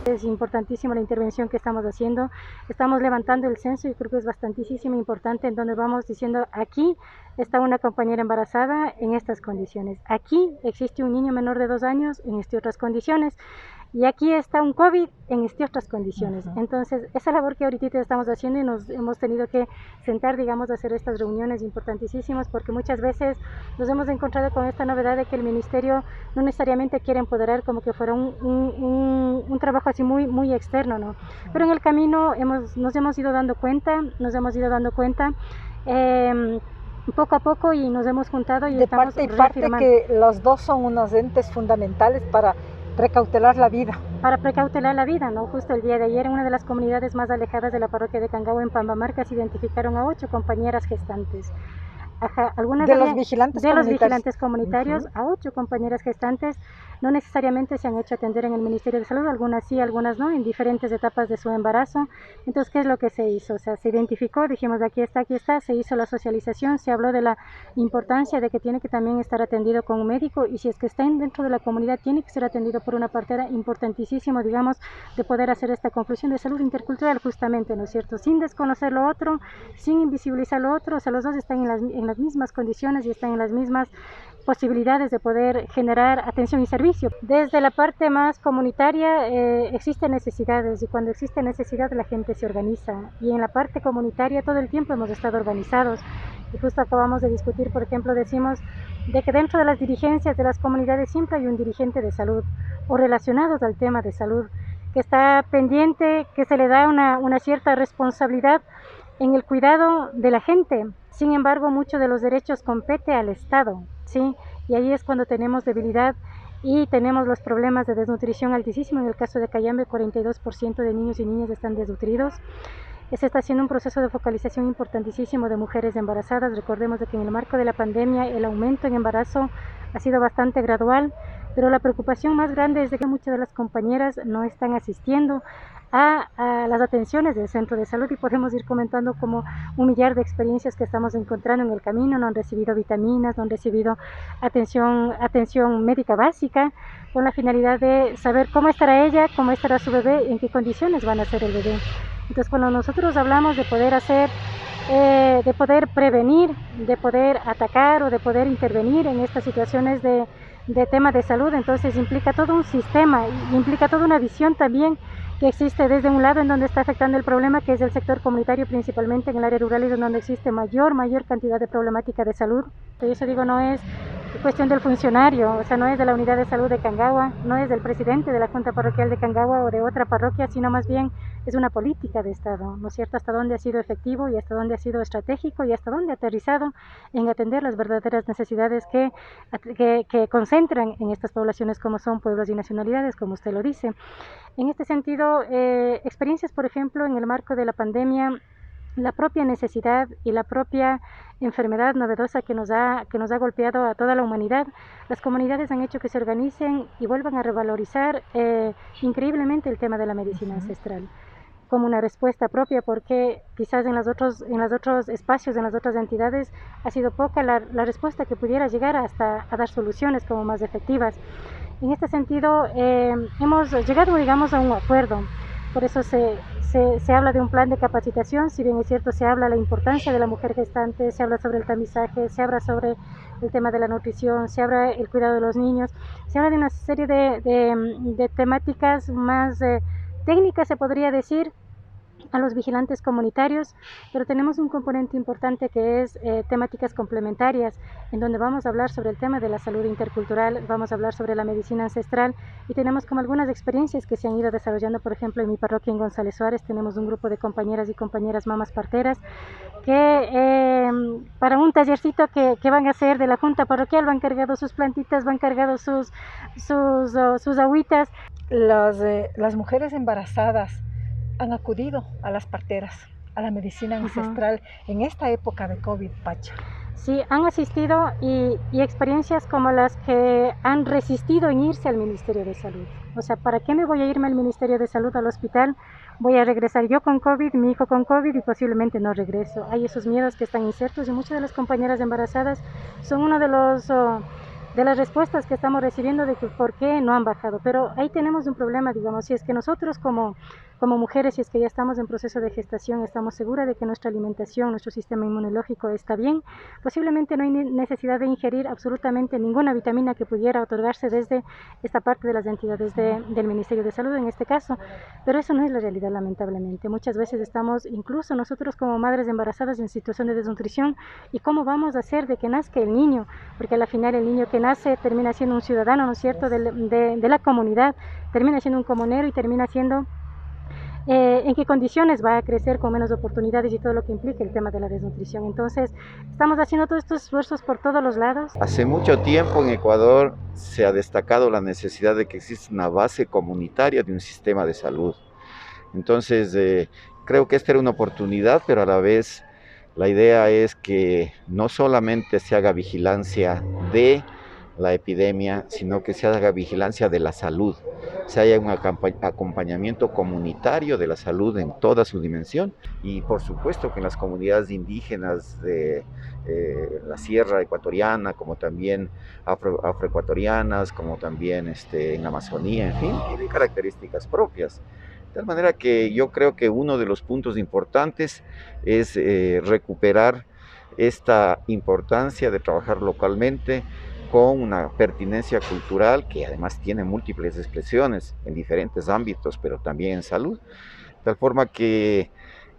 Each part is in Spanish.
Es importantísima la intervención que estamos haciendo. Estamos levantando el censo y creo que es bastantísimo importante en donde vamos diciendo aquí está una compañera embarazada en estas condiciones. Aquí existe un niño menor de 2 años en estas otras condiciones. Y aquí está un COVID en estas otras condiciones. Entonces, esa labor que ahorita estamos haciendo y nos hemos tenido que sentar, digamos, a hacer estas reuniones importantísimas porque muchas veces nos hemos encontrado con esta novedad de que el ministerio no necesariamente quiere empoderar como que fuera un trabajo así muy externo, ¿no? Pero en el camino nos hemos ido dando cuenta, poco a poco y nos hemos juntado y de estamos parte y parte que los dos son unos entes fundamentales para precautelar la vida. Para precautelar la vida, ¿no? Justo el día de ayer en una de las comunidades más alejadas de la parroquia de Cangagua, en Pambamarca, se identificaron a 8 compañeras gestantes. Algunas de los vigilantes comunitarios a 8 compañeras gestantes. No necesariamente se han hecho atender en el Ministerio de Salud, algunas sí, algunas no, en diferentes etapas de su embarazo. Entonces, ¿qué es lo que se hizo? O sea, se identificó, dijimos aquí está, se hizo la socialización, se habló de la importancia de que tiene que también estar atendido con un médico y si es que está dentro de la comunidad tiene que ser atendido por una partera, importantísimo, digamos, de poder hacer esta conclusión de salud intercultural justamente, ¿no es cierto? Sin desconocer lo otro, sin invisibilizar lo otro, o sea, los dos están en las mismas condiciones y están en las mismas posibilidades de poder generar atención y servicio. Desde la parte más comunitaria existen necesidades y cuando existe necesidad la gente se organiza y en la parte comunitaria todo el tiempo hemos estado organizados y justo acabamos de discutir, por ejemplo, decimos de que dentro de las dirigencias de las comunidades siempre hay un dirigente de salud o relacionados al tema de salud que está pendiente, que se le da una cierta responsabilidad en el cuidado de la gente. Sin embargo, muchos de los derechos compete al Estado, ¿sí? Y ahí es cuando tenemos debilidad y tenemos los problemas de desnutrición altísimos. En el caso de Cayambe, 42% de niños y niñas están desnutridos. Se está haciendo un proceso de focalización importantísimo de mujeres embarazadas. Recordemos de que en el marco de la pandemia el aumento en embarazo ha sido bastante gradual, pero la preocupación más grande es de que muchas de las compañeras no están asistiendo a las atenciones del centro de salud y podemos ir comentando como un millar de experiencias que estamos encontrando en el camino. No han recibido vitaminas, no han recibido atención médica básica con la finalidad de saber cómo estará ella, cómo estará su bebé, en qué condiciones van a ser el bebé. Entonces, cuando nosotros hablamos de poder hacer, de poder prevenir, de poder atacar o de poder intervenir en estas situaciones de tema de salud, entonces implica todo un sistema, implica toda una visión también que existe desde un lado en donde está afectando el problema, que es el sector comunitario, principalmente en el área rural, y donde existe mayor cantidad de problemática de salud. Y eso digo, no es cuestión del funcionario, o sea, no es de la unidad de salud de Cangagua, no es del presidente de la Junta Parroquial de Cangagua o de otra parroquia, sino más bien es una política de Estado, ¿no es cierto? Hasta dónde ha sido efectivo y hasta dónde ha sido estratégico y hasta dónde ha aterrizado en atender las verdaderas necesidades que concentran en estas poblaciones como son pueblos y nacionalidades, como usted lo dice. En este sentido, experiencias, por ejemplo, en el marco de la pandemia, la propia necesidad y la propia enfermedad novedosa que nos ha golpeado a toda la humanidad, las comunidades han hecho que se organicen y vuelvan a revalorizar increíblemente el tema de la medicina ancestral como una respuesta propia, porque quizás en los otros espacios, en las otras entidades, ha sido poca la respuesta que pudiera llegar hasta a dar soluciones como más efectivas. En este sentido, hemos llegado, digamos, a un acuerdo. Por eso se habla de un plan de capacitación, si bien es cierto, se habla de la importancia de la mujer gestante, se habla sobre el tamizaje, se habla sobre el tema de la nutrición, se habla del cuidado de los niños, se habla de una serie de temáticas más técnicas, se podría decir, a los vigilantes comunitarios, pero tenemos un componente importante que es temáticas complementarias, en donde vamos a hablar sobre el tema de la salud intercultural, vamos a hablar sobre la medicina ancestral y tenemos como algunas experiencias que se han ido desarrollando. Por ejemplo, en mi parroquia en González Suárez tenemos un grupo de compañeras y compañeras mamás parteras que para un tallercito que van a hacer de la junta parroquial van cargado sus plantitas, van cargados sus agüitas. Las mujeres embarazadas han acudido a las parteras, a la medicina ancestral en esta época de COVID, Pacha. Sí, han asistido y experiencias como las que han resistido en irse al Ministerio de Salud. O sea, ¿para qué me voy a irme al Ministerio de Salud, al hospital? Voy a regresar yo con COVID, mi hijo con COVID y posiblemente no regreso. Hay esos miedos que están insertos y muchas de las compañeras embarazadas son uno de los de las respuestas que estamos recibiendo de que por qué no han bajado. Pero ahí tenemos un problema, digamos, si es que nosotros como mujeres, si es que ya estamos en proceso de gestación, estamos seguras de que nuestra alimentación, nuestro sistema inmunológico está bien, posiblemente no hay necesidad de ingerir absolutamente ninguna vitamina que pudiera otorgarse desde esta parte de las entidades del Ministerio de Salud en este caso, pero eso no es la realidad, lamentablemente. Muchas veces estamos, incluso nosotros como madres embarazadas, en situación de desnutrición, y cómo vamos a hacer de que nazca el niño, porque al final el niño que nace termina siendo un ciudadano, ¿no es cierto?, de la comunidad, termina siendo un comunero y termina siendo en qué condiciones va a crecer con menos oportunidades y todo lo que implica el tema de la desnutrición. Entonces, estamos haciendo todos estos esfuerzos por todos los lados. Hace mucho tiempo en Ecuador se ha destacado la necesidad de que exista una base comunitaria de un sistema de salud. Entonces, creo que esta era una oportunidad, pero a la vez la idea es que no solamente se haga vigilancia de la epidemia, sino que se haga vigilancia de la salud, se haya un acompañamiento comunitario de la salud en toda su dimensión, y por supuesto que en las comunidades indígenas de la sierra ecuatoriana, como también afroecuatorianas, como también en la Amazonía, en fin, tienen características propias. De tal manera que yo creo que uno de los puntos importantes es recuperar esta importancia de trabajar localmente, con una pertinencia cultural que además tiene múltiples expresiones en diferentes ámbitos, pero también en salud, de tal forma que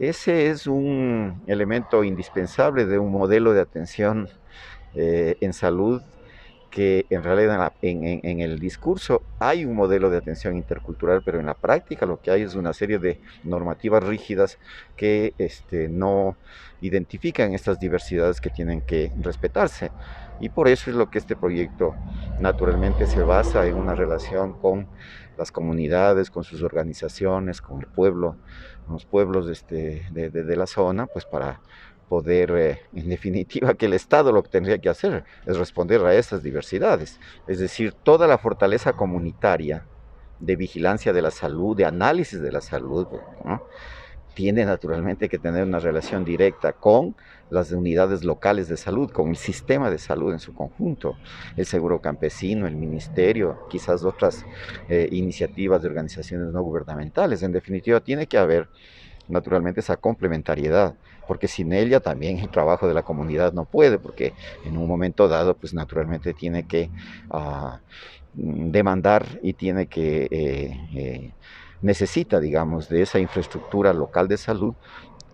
ese es un elemento indispensable de un modelo de atención en salud, que en realidad en el discurso hay un modelo de atención intercultural, pero en la práctica lo que hay es una serie de normativas rígidas que no identifican estas diversidades que tienen que respetarse. Y por eso es lo que este proyecto naturalmente se basa en una relación con las comunidades, con sus organizaciones, con el pueblo, con los pueblos de la zona, pues para poder, en definitiva, que el Estado lo que tendría que hacer es responder a esas diversidades. Es decir, toda la fortaleza comunitaria de vigilancia de la salud, de análisis de la salud, ¿no?, tiene naturalmente que tener una relación directa con las unidades locales de salud, con el sistema de salud en su conjunto, el seguro campesino, el ministerio, quizás otras iniciativas de organizaciones no gubernamentales. En definitiva, tiene que haber naturalmente esa complementariedad, porque sin ella también el trabajo de la comunidad no puede, porque en un momento dado, pues naturalmente tiene que demandar y tiene que necesita, digamos, de esa infraestructura local de salud,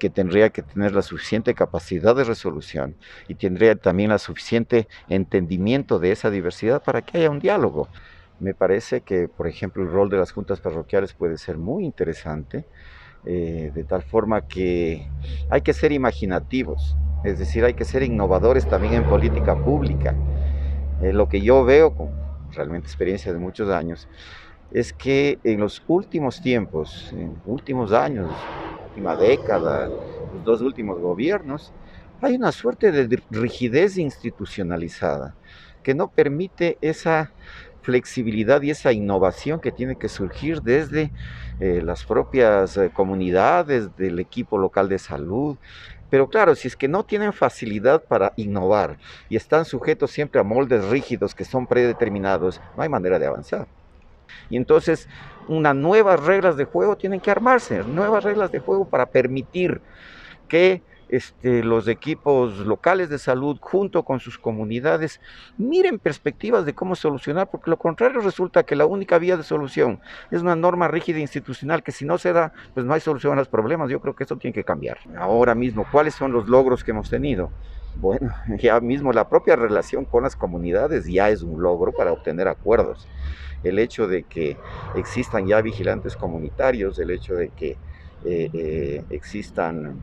que tendría que tener la suficiente capacidad de resolución y tendría también la suficiente entendimiento de esa diversidad para que haya un diálogo. Me parece que, por ejemplo, el rol de las juntas parroquiales puede ser muy interesante, de tal forma que hay que ser imaginativos, es decir, hay que ser innovadores también en política pública. Lo que yo veo con realmente experiencia de muchos años es que en los últimos tiempos, en últimos años, última década, los dos últimos gobiernos, hay una suerte de rigidez institucionalizada que no permite esa flexibilidad y esa innovación que tiene que surgir desde las propias comunidades, del equipo local de salud. Pero claro, si es que no tienen facilidad para innovar y están sujetos siempre a moldes rígidos que son predeterminados, no hay manera de avanzar. Y entonces unas nuevas reglas de juego tienen que armarse, nuevas reglas de juego para permitir que los equipos locales de salud, junto con sus comunidades, miren perspectivas de cómo solucionar, porque lo contrario resulta que la única vía de solución es una norma rígida institucional que si no se da, pues no hay solución a los problemas. Yo creo que eso tiene que cambiar. Ahora mismo, ¿cuáles son los logros que hemos tenido? Bueno, ya mismo la propia relación con las comunidades ya es un logro para obtener acuerdos. El hecho de que existan ya vigilantes comunitarios, el hecho de que existan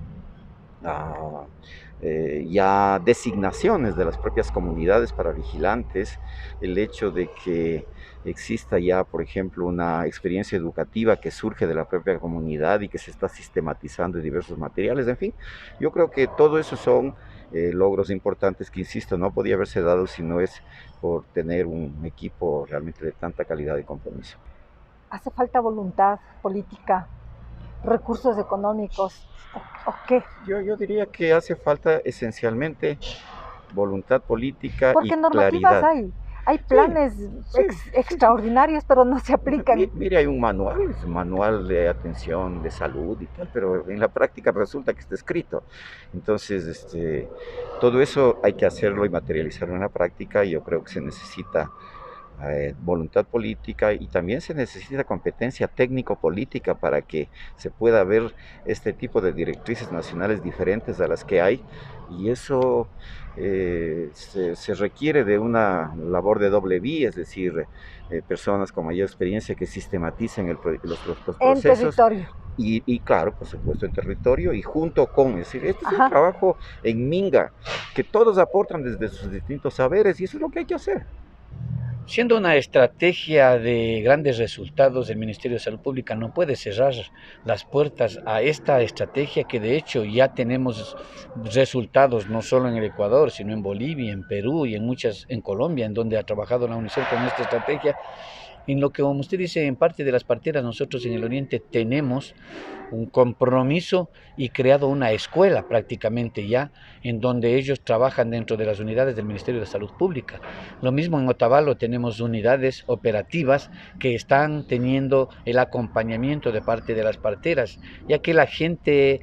ya designaciones de las propias comunidades para vigilantes, el hecho de que exista ya, por ejemplo, una experiencia educativa que surge de la propia comunidad y que se está sistematizando en diversos materiales, en fin, yo creo que todo eso son logros importantes que, insisto, no podía haberse dado si no es por tener un equipo realmente de tanta calidad y compromiso. ¿Hace falta voluntad política, recursos económicos o qué? Yo diría que hace falta esencialmente voluntad política y Porque normativas claridad. Hay planes extraordinarios, pero no se aplican. Mire, hay un manual, es un manual de atención de salud y tal, pero en la práctica resulta que está escrito. Entonces, todo eso hay que hacerlo y materializarlo en la práctica, y yo creo que se necesita voluntad política, y también se necesita competencia técnico-política para que se pueda ver este tipo de directrices nacionales diferentes a las que hay, y eso se requiere de una labor de doble vía, es decir, personas con mayor experiencia que sistematicen los procesos. En territorio. Y claro, por supuesto, en territorio y junto con, es decir, este es un trabajo en minga, que todos aportan desde sus distintos saberes, y eso es lo que hay que hacer. Siendo una estrategia de grandes resultados, el Ministerio de Salud Pública no puede cerrar las puertas a esta estrategia, que de hecho ya tenemos resultados no solo en el Ecuador, sino en Bolivia, en Perú y en Colombia, en donde ha trabajado la UNICEF con esta estrategia. En lo que, como usted dice, en parte de las parteras, nosotros en el Oriente tenemos un compromiso y creado una escuela prácticamente ya, en donde ellos trabajan dentro de las unidades del Ministerio de Salud Pública. Lo mismo en Otavalo tenemos unidades operativas que están teniendo el acompañamiento de parte de las parteras, ya que la gente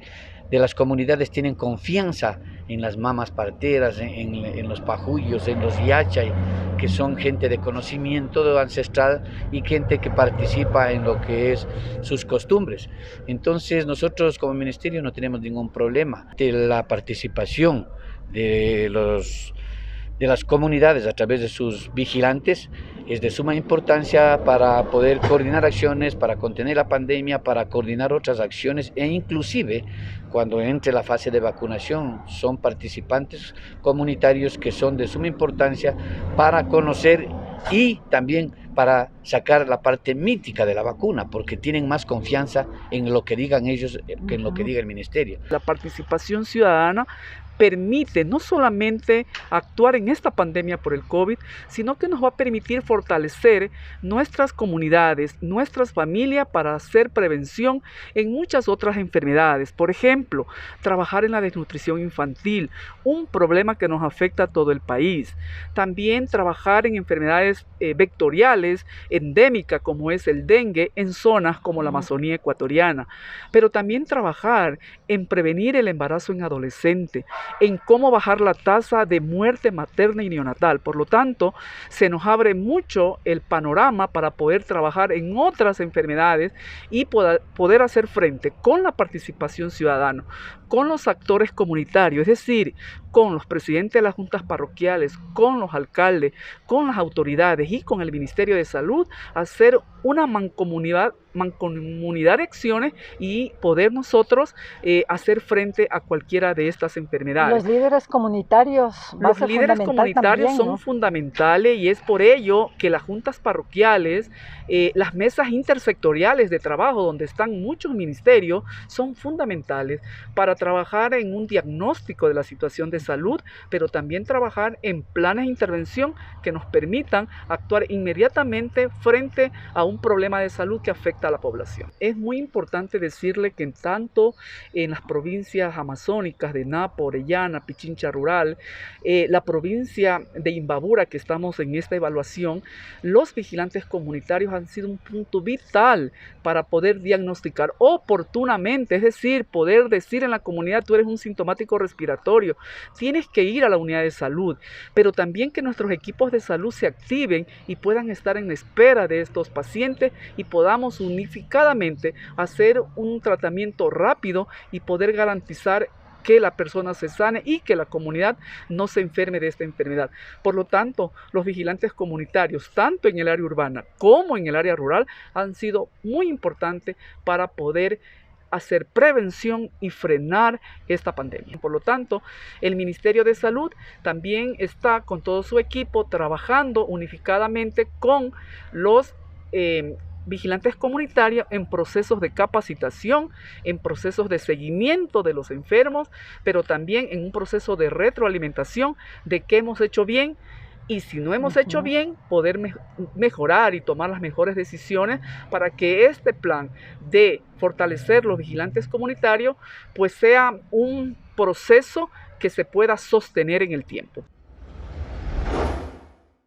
de las comunidades tienen confianza en las mamas parteras, en los pajullos, en los yachay, que son gente de conocimiento ancestral y gente que participa en lo que es sus costumbres. Entonces nosotros como ministerio no tenemos ningún problema de la participación de las comunidades a través de sus vigilantes. Es de suma importancia para poder coordinar acciones, para contener la pandemia, para coordinar otras acciones, e inclusive cuando entre la fase de vacunación son participantes comunitarios que son de suma importancia para conocer y también para sacar la parte mítica de la vacuna, porque tienen más confianza en lo que digan ellos que en lo que diga el ministerio. La participación ciudadana permite no solamente actuar en esta pandemia por el COVID, sino que nos va a permitir fortalecer nuestras comunidades, nuestras familias, para hacer prevención en muchas otras enfermedades. Por ejemplo, trabajar en la desnutrición infantil, un problema que nos afecta a todo el país. También trabajar en enfermedades vectoriales, endémicas, como es el dengue, en zonas como la Amazonía ecuatoriana. Pero también trabajar en prevenir el embarazo en adolescente, en cómo bajar la tasa de muerte materna y neonatal. Por lo tanto, se nos abre mucho el panorama para poder trabajar en otras enfermedades y poder hacer frente con la participación ciudadana, con los actores comunitarios, es decir, con los presidentes de las juntas parroquiales, con los alcaldes, con las autoridades y con el Ministerio de Salud, hacer una mancomunidad de acciones y poder nosotros hacer frente a cualquiera de estas enfermedades. Los líderes comunitarios, son fundamentales, y es por ello que las juntas parroquiales, las mesas intersectoriales de trabajo donde están muchos ministerios, son fundamentales para trabajar en un diagnóstico de la situación de salud, pero también trabajar en planes de intervención que nos permitan actuar inmediatamente frente a un problema de salud que afecta a la población. Es muy importante decirle que tanto en las provincias amazónicas de Napo, Orellana, Pichincha Rural, la provincia de Imbabura, que estamos en esta evaluación, los vigilantes comunitarios han sido un punto vital para poder diagnosticar oportunamente, es decir, poder decir en la comunidad: tú eres un sintomático respiratorio, tienes que ir a la unidad de salud, pero también que nuestros equipos de salud se activen y puedan estar en espera de estos pacientes y podamos unificadamente hacer un tratamiento rápido y poder garantizar que la persona se sane y que la comunidad no se enferme de esta enfermedad. Por lo tanto, los vigilantes comunitarios, tanto en el área urbana como en el área rural, han sido muy importantes para poder hacer prevención y frenar esta pandemia. Por lo tanto, el Ministerio de Salud también está con todo su equipo trabajando unificadamente con los vigilantes comunitarios en procesos de capacitación, en procesos de seguimiento de los enfermos, pero también en un proceso de retroalimentación de qué hemos hecho bien, y si no hemos hecho bien, poder mejorar y tomar las mejores decisiones para que este plan de fortalecer los vigilantes comunitarios pues sea un proceso que se pueda sostener en el tiempo.